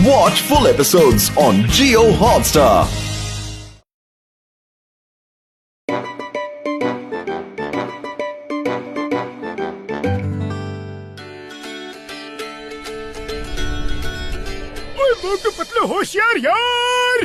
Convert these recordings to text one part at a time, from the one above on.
Watch full episodes on Jio Hotstar. मोटू पतलू होशियार यार।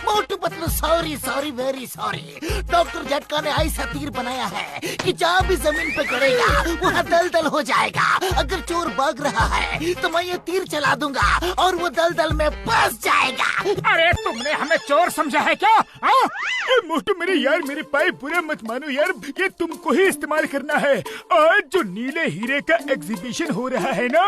Motu Patlu sorry very sorry. Doctor Jhatka ने ऐसा तीर बनाया है कि जहाँ भी जमीन पे गड़ेगा वहाँ दलदल हो जाएगा। अगर चोर भाग रहा है तो मैं ये तीर चला दूंगा और वो दलदल में फंस जाएगा। अरे तुमने हमें चोर समझा है क्या? मोटू मेरे यार, मेरे पाए बुरा मत मानो यार, ये तुमको ही इस्तेमाल करना है। आज जो नीले हीरे का एग्जीबिशन हो रहा है ना,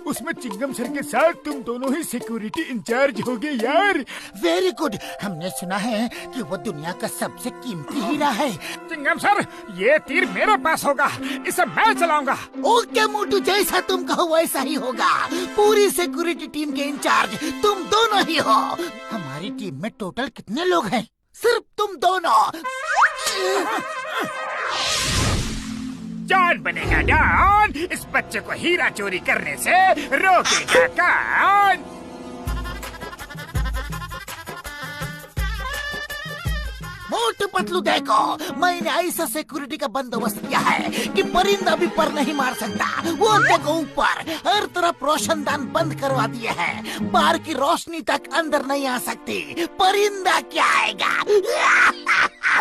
उसमें चिंगम सर के साथ तुम दोनों ही सिक्योरिटी इंचार्ज होगे यार। Very good. हमने सुना है कि वो दुनिया का सबसे कीमती हीरा है। चिंगम सर, ये तीर मेरे पास होगा, इसे मैं चलाऊंगा। ओके मोटू, जैसा तुम कहो वैसा ही होगा। पूरी सिक्योरिटी टीम के इंचार्ज तुम दोनों ही हो। हमारी टीम में टोटल कितने लोग हैं? सिर्फ तुम दोनों। जान बनेगा डॉन, इस बच्चे को हीरा चोरी करने से रोकेगा कौन? मोटू पतलू देखो, मैंने ऐसा सिक्योरिटी का बंदोबस्त किया है कि परिंदा भी पर नहीं मार सकता। वो देखो ऊपर हर तरफ रोशनदान बंद करवा दिए हैं, बाहर की रोशनी तक अंदर नहीं आ सकती। परिंदा क्या आएगा?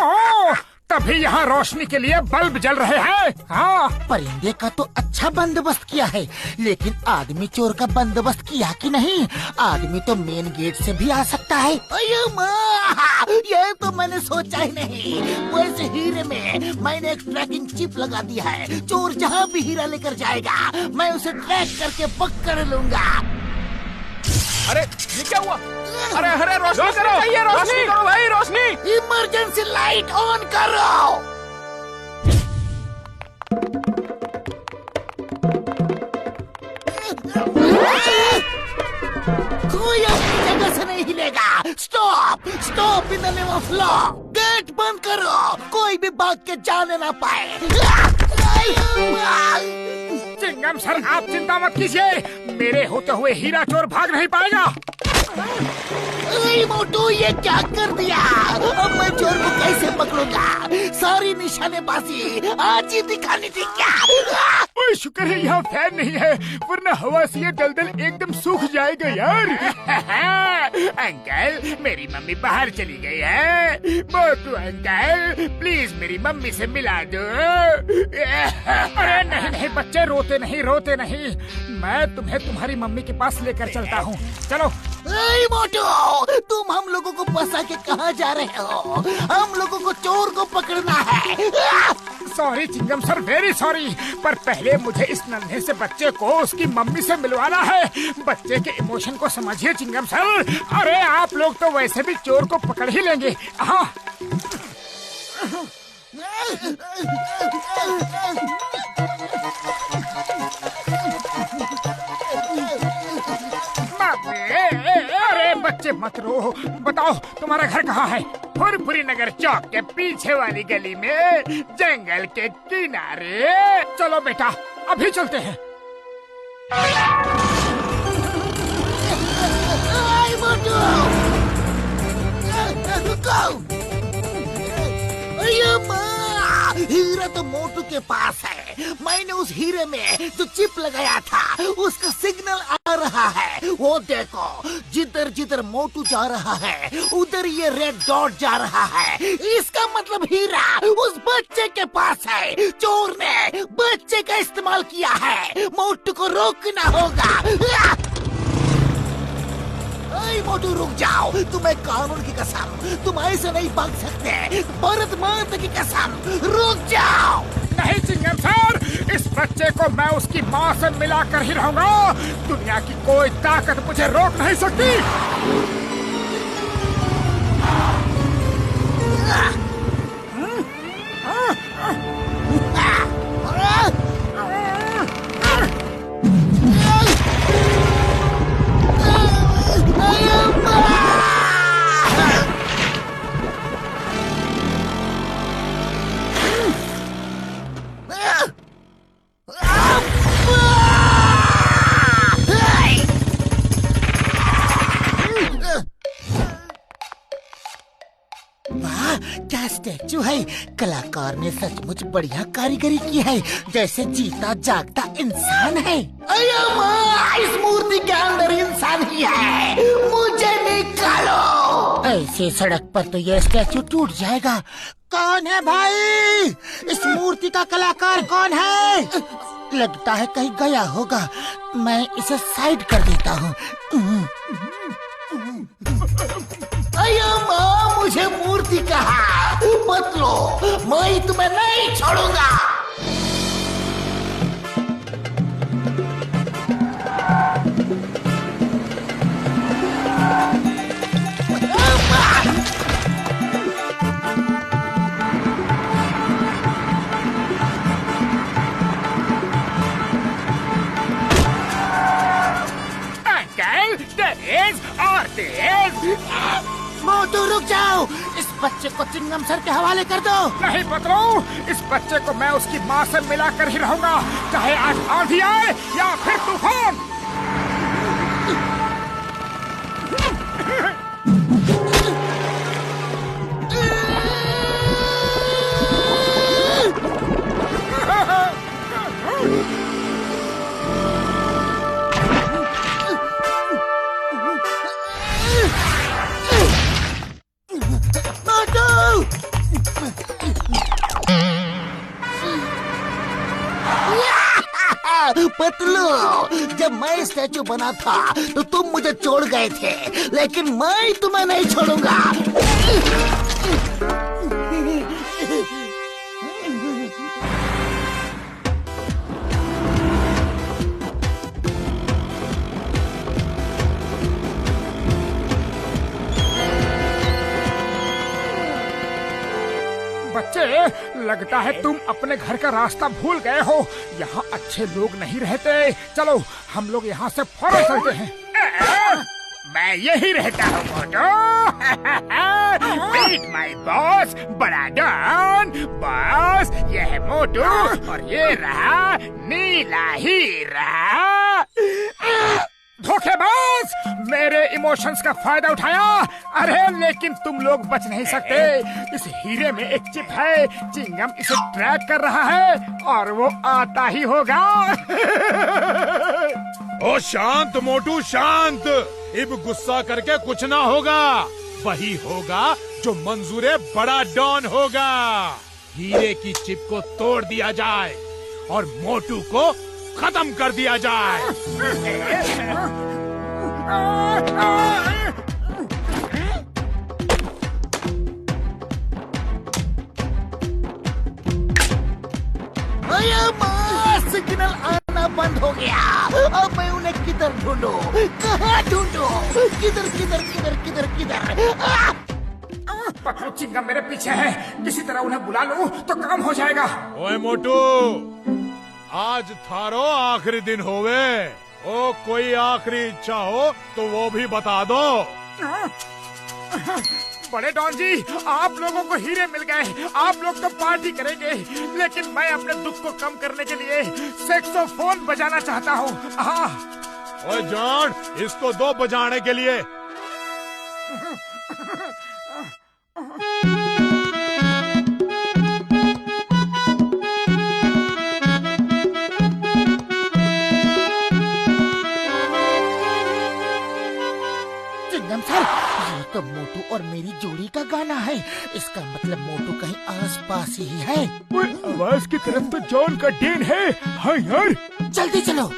ओह, तभी यहाँ रोशनी के लिए बल्ब जल रहे हैं। हाँ, परिंदे का तो अच्छा बंदोबस्त किया है, लेकिन आदमी चोर का बंदोबस्त किया कि नहीं? आदमी तो मेन गेट से भी आ सकता है। अये माँ, ये तो मैंने सोचा ही नहीं। वैसे हीरे में मैंने एक ट्रैकिंग चिप लगा दिया है। चोर जहाँ भी हीरा लेकर जाएगा मैं उसे ट्रैक करके पकड़ लूंगा। अरे ये क्या हुआ? अरे रोशनी करो, रोशनी करो भाई, रोशनी। इमरजेंसी लाइट ऑन करो। कोई अपनी जगह से नहीं हिलेगा। Stop in the name of law. Gate बंद करो, कोई भी भाग के जाने ना पाए। चिंगम सर, आप चिंता मत कीजिए, मेरे होते हुए हीरा चोर भाग नहीं पाएगा। मोटू, ये क्या कर दिया? अब मैं चोर को कैसे पकड़ूंगा? सारी निशानेबाजी आज ही दिखानी थी क्या? ओए, शुक्र है यहाँ फैन नहीं है, वरना हवा से ये दलदल एकदम सूख जाएगा यार। अंकल, मेरी मम्मी बाहर चली गई है। मोटू अंकल, प्लीज मेरी मम्मी से मिला दो। अरे नहीं बच्चे, रोते नहीं, मैं तुम्हें तुम्हारी मम्मी के पास लेकर चलता हूँ। चलो। मोटू, तुम हम लोगों को फंसा के कहाँ जा रहे हो? हम लोगों को चोर को पकड़ना है। सॉरी चिंगम सर, वेरी सॉरी, पर पहले मुझे इस नन्हे से बच्चे को उसकी मम्मी से मिलवाना है। बच्चे के इमोशन को समझिए चिंगम सर। अरे आप लोग तो वैसे भी चोर को पकड़ ही लेंगे। हाँ। अरे बच्चे मत रो, बताओ तुम्हारा घर कहाँ है? फुरफुरी नगर चौक के पीछे वाली गली में, जंगल के किनारे। चलो बेटा, अभी चलते हैं। हीरा तो मोटू के पास है। मैंने उस हीरे में जो चिप लगाया था उसका सिग्नल आ रहा है। वो देखो, जिधर जिधर मोटू जा रहा है उधर ये रेड डॉट जा रहा है। इसका मतलब हीरा उस बच्चे के पास है। चोर ने बच्चे का इस्तेमाल किया है। मोटू को रोकना होगा। मोटू रुक जाओ, तुम्हें कानून की कसम, तुम ऐसे नहीं भाग सकते। भारत माता की कसम, रुक जाओ। नहीं चिंगम सर, इस बच्चे को मैं उसकी माँ से मिला कर ही रहूंगा। दुनिया की कोई ताकत मुझे रोक नहीं सकती। क्या स्टैचू है। कलाकार ने सचमुच बढ़िया कारीगरी की है, जैसे जीता जागता इंसान है। अयो माँ, इस मूर्ति के अंदर इंसान ही है, मुझे निकालो। ऐसे सड़क पर तो ये स्टैचू टूट जाएगा। कौन है भाई? इस मूर्ति का कलाकार कौन है? लगता है कहीं गया होगा, मैं इसे साइड कर देता हूँ। अयो माँ, मुझे मूर्ति कहा, बदलो, मैं तुम्हें नहीं छोड़ूंगा। मोटू रुक जाओ, इस बच्चे को चिंगम सर के हवाले कर दो। नहीं पतलू, इस बच्चे को मैं उसकी माँ से मिला कर ही रहूंगा, चाहे आज आंधी आए या फिर तूफान। पतलू, जब मैं स्टैचू बना था तो तुम मुझे छोड़ गए थे, लेकिन मैं तुम्हें नहीं छोड़ूंगा। बच्चे, लगता है तुम अपने घर का रास्ता भूल गए हो। यहाँ अच्छे लोग नहीं रहते। चलो हम लोग यहाँ से फौरन चलते हैं। मैं यही रहता हूँ मोटू। मीट माय बॉस, बड़ा डॉन। बॉस, ये है मोटू और ये रहा नीला हीरा। धोखेबाज, मेरे इमोशंस का फायदा उठाया। अरे लेकिन तुम लोग बच नहीं सकते। इस हीरे में एक चिप है, चिंगम इसे ट्रैक कर रहा है और वो आता ही होगा। ओ शांत मोटू शांत, अब गुस्सा करके कुछ ना होगा। वही होगा जो मंजूरे बड़ा डॉन होगा। हीरे की चिप को तोड़ दिया जाए और मोटू को खत्म कर दिया जाए। अरे माँ, सिग्नल आना बंद हो गया। अब मैं उन्हें किधर ढूंढूं? कहाँ ढूंढूं? किधर किधर किधर किधर किधर? पतलू, चिंगम मेरे पीछे है। किसी तरह उन्हें बुला लूं तो काम हो जाएगा। ओए मोटू, आज थारो आखिरी दिन होवे। ओ कोई आखिरी इच्छा हो तो वो भी बता दो। बड़े डॉन जी, आप लोगों को हीरे मिल गए, आप लोग तो पार्टी करेंगे, लेकिन मैं अपने दुख को कम करने के लिए सैक्सोफोन बजाना चाहता हूँ। ओए जॉन, इसको दो बजाने के लिए। चिंगम सर, ये तो मोटू और मेरी जोड़ी का गाना है। इसका मतलब मोटू कहीं आस-पास ही है। आवाज की तरफ तो जॉन का डेन है। हाँ यार, जल्दी चलो।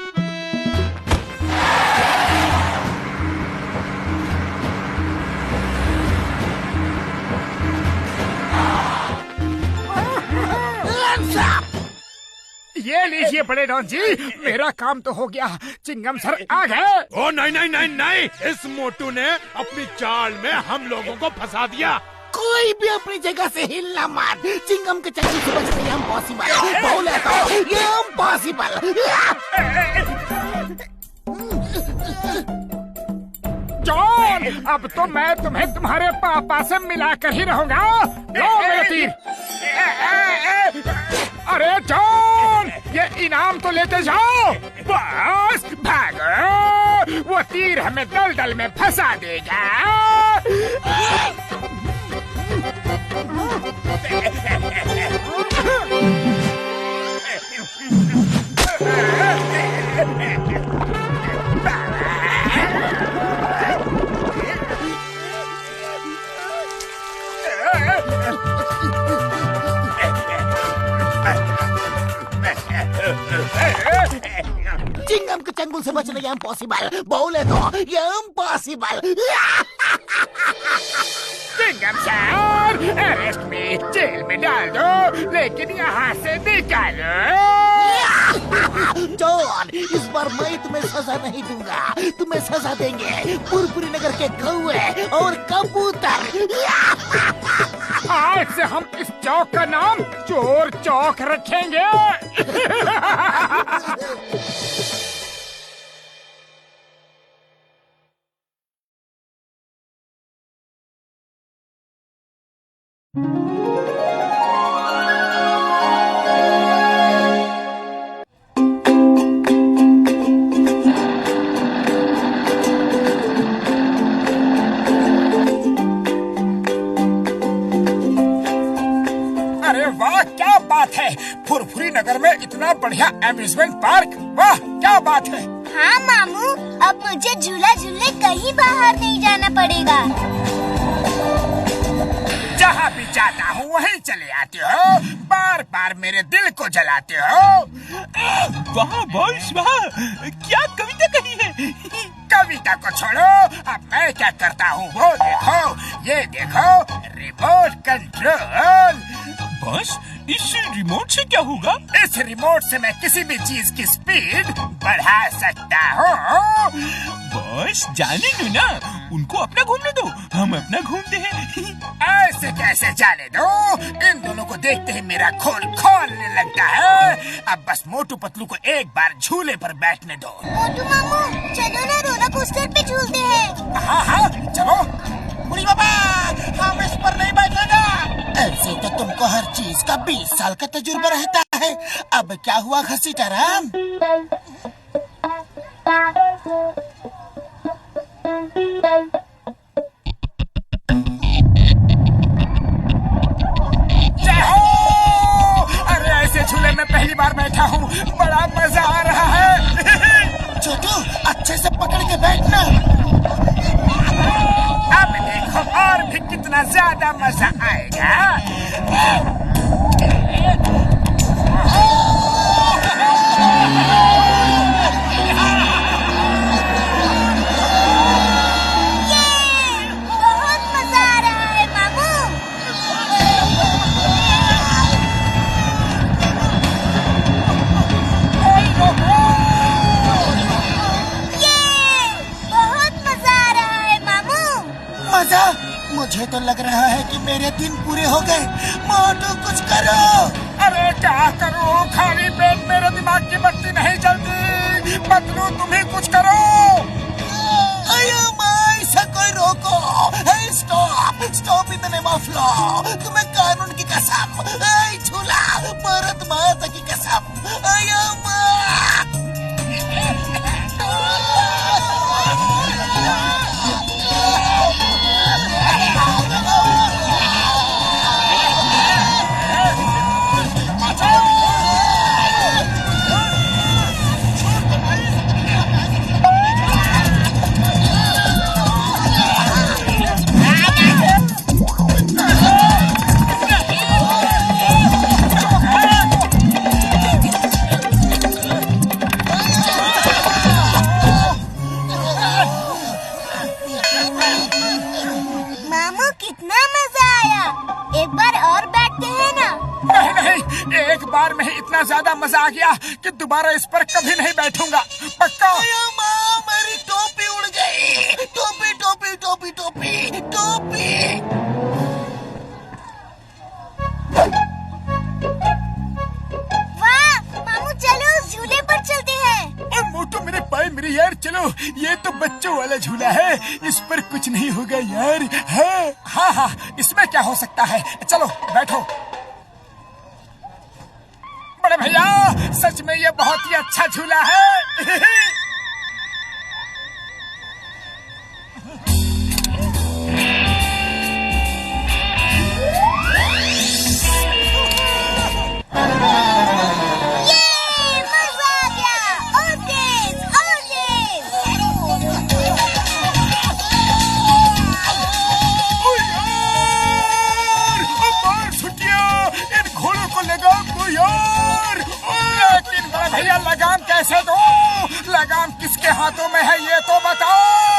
ये लीजिए बड़े डॉन जी, मेरा काम तो हो गया। चिंगम सर आ गए। ओ नहीं नहीं नहीं नहीं, इस मोटू ने अपनी चाल में हम लोगों को फंसा दिया। कोई भी अपनी जगह से हिलना मत। चिंगम के चक्कर से बचना ये इम्पॉसिबल। बोले तो ये इम्पॉसिबल। जॉन, अब तो मैं तुम्हें तुम्हारे पापा से मिला कर ही रहूंगा। लो मेरा तीर। अरे जॉन, ये इनाम तो लेते जाओ। बस भागो, वो तीर हमें दलदल में फंसा देगा। चिंगम के चंगुल से बचना ये इम्पॉसिबल, बोले तो ये इम्पॉसिबल। चिंगम सर, अरेस्ट में, जेल में डाल दो, लेकिन यहाँ से निकालो। जॉन, इस बार मैं तुम्हें सजा नहीं दूंगा, तुम्हें सजा देंगे पुरपुरी नगर के कौवे और कबूतर। आज से हम इस चौक का नाम चोर चौक रखेंगे। अरे वाह, क्या बात है! फुरफुरी नगर में इतना बढ़िया एम्यूजमेंट पार्क, वाह क्या बात है! हाँ मामू, अब मुझे झूला झूलने कहीं बाहर नहीं जाना पड़ेगा। जहाँ भी जाता हूँ वहीं चले आते हो, बार बार मेरे दिल को जलाते हो। वाह बॉस वाह, क्या कविता कही है। कविता को छोड़ो, अब मैं क्या करता हूँ वो देखो, ये देखो, रिमोट कंट्रोल। बॉस, इस रिमोट से क्या होगा? इस रिमोट से मैं किसी भी चीज की स्पीड बढ़ा सकता हूँ। बॉस जाने दो ना, उनको अपना घूमने दो, हम अपना घूमते हैं। ऐसे कैसे जाने दो? इन दोनों को देखते ही मेरा खून खौलने लगता है। अब बस मोटू पतलू को एक बार झूले पर बैठने दो। मोटू मामू, चलो ना रोलर कोस्टर पे झूलते हैं। हाँ हाँ चलो। बुढ़ी बाबा, हम इस पर नहीं बैठेगा। ऐसे तो तुमको हर चीज का 20 साल का तजुर्बा रहता है। अब क्या हुआ घसीटाराम? अरे ऐसे झूले में पहली बार बैठा हूँ, बड़ा मजा आ रहा है। छोटू, अच्छे से पकड़ के बैठना। अब देखो और भी कितना ज्यादा मजा आएगा। बहुत मजा आ रहा है मामू। बहुत मजा आ रहा है मामू। मजा? मुझे तो लग रहा है कि मेरे दिन पूरे हो गए। मोटू कुछ करो। अरे क्या करूँ, खाली पेट मेरे दिमाग की बत्ती नहीं जलती। पतलू तुम ही कुछ करो। अयो माँ, इसे कोई रोको। Hey stop, stop in the name of law. तुम्हें कानून की कसम। ऐ झूला, भारत माता की कसम। अयो माँ। मामू कितना मजा आया। एक बार और बैठते हैं ना? नहीं नहीं, एक बार में ही इतना ज्यादा मजा आ गया कि दोबारा इस पर कभी नहीं बैठूंगा, पक्का। अयो माँ, मेरी टोपी उड़ गई। टोपी टोपी टोपी टोपी टोपी। वाह मामू, चलो उस झूले पर चलते हैं। और मोटू मेरे पाए मेरे यार, चलो, ये तो बच्चों वाला झूला है, इस पर कुछ नहीं होगा यार। है हाँ हाँ, इसमें क्या हो सकता है, चलो बैठो। बड़े भैया, सच में ये बहुत ही अच्छा झूला है। लगाम किसके हाथों में है ये तो बताओ।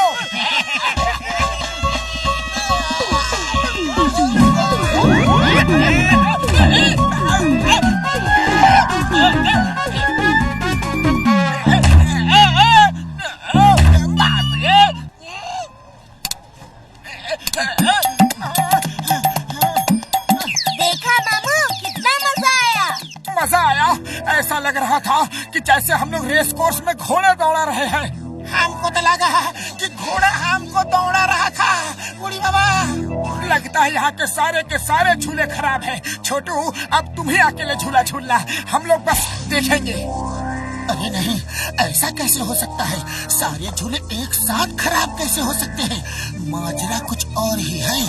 देखा मामू, कितना मजा आया। मजा आया? ऐसा लग रहा था कि जैसे हम लोग रेस कोर्स में घोड़े दौड़ा रहे हैं। हमको तो लगा कि घोड़ा हमको दौड़ा रहा था। बूढ़ी बाबा, लगता है यहाँ के सारे झूले खराब हैं। छोटू, अब तुम ही अकेले झूला झूलना, हम लोग बस देखेंगे। अरे नहीं, ऐसा कैसे हो सकता है? सारे झूले एक साथ खराब कैसे हो सकते हैं? माजरा कुछ और ही है।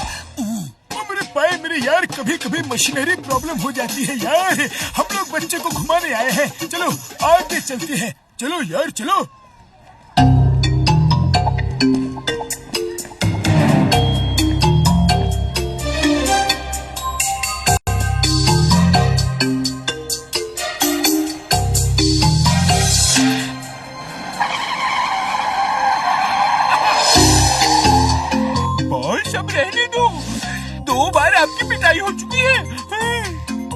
मेरे पाए मेरे यार, कभी कभी मशीनरी प्रॉब्लम हो जाती है यार। हम लोग बच्चे को घुमाने आए हैं, चलो आगे चलते हैं। चलो यार चलो। बॉस अब रहने दो, 2 बार आपकी पिटाई हो चुकी है।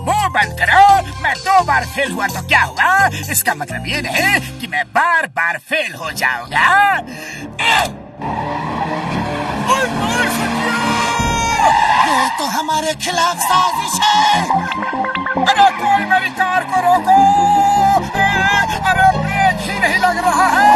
मुंह बंद करो। मैं 2 बार फेल हुआ तो क्या हुआ? इसका मतलब ये नहीं कि मैं बार बार फेल हो जाऊंगा। ये तो हमारे खिलाफ साजिश है। अरे कोई मेरी कार को रोको। अरे ब्रेक ही नहीं लग रहा है।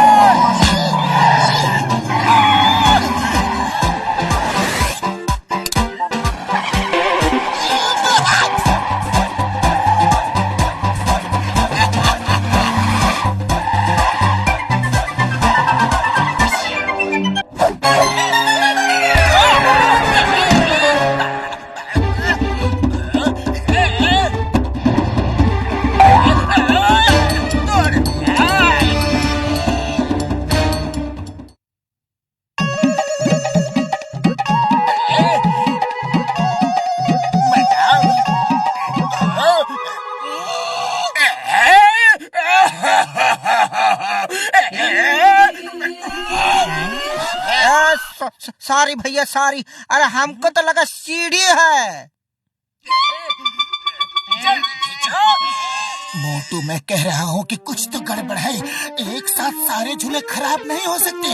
सॉरी भैया, सॉरी। अरे हमको तो लगा सीढ़ी है। मोटू, मैं कह रहा हूँ कि कुछ तो गड़बड़ है। एक साथ सारे झूले खराब नहीं हो सकते।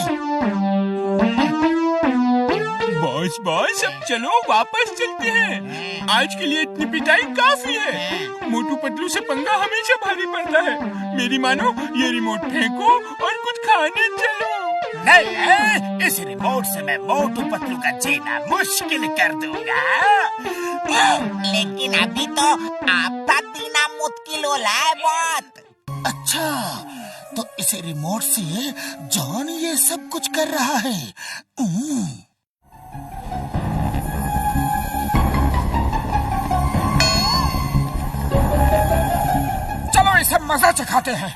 बॉस बॉस, अब चलो वापस चलते हैं। आज के लिए इतनी पिटाई काफी है। मोटू पतलू से पंगा हमेशा भारी पड़ता है। मेरी मानो, ये रिमोट फेंको और कुछ खाने चलो। नहीं, इस रिमोट से मैं मोटू पतलू का जीना मुश्किल कर दूंगा। लेकिन अभी तो आपका जीना मुश्किल हो रहा है बहुत। अच्छा, तो इस रिमोट से जॉन ये सब कुछ कर रहा है। चलो इसे मजा चखाते हैं।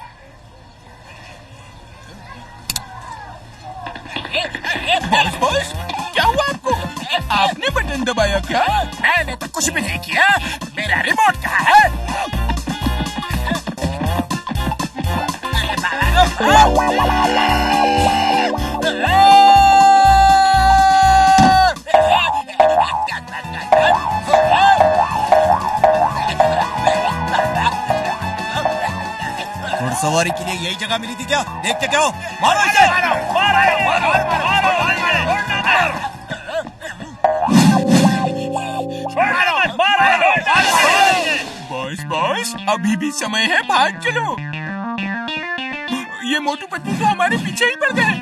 बॉस बॉस, क्या हुआ आपको? आपने बटन दबाया क्या? मैंने तो कुछ भी नहीं किया। मेरा रिमोट कहाँ है? घुड़सवारी के लिए यही जगह मिली थी क्या? देखते क्या हो? मारो इसे! बॉस बॉस, अभी भी समय है, भाग चलो। ये मोटू पतलू तो हमारे पीछे ही पड़ गए।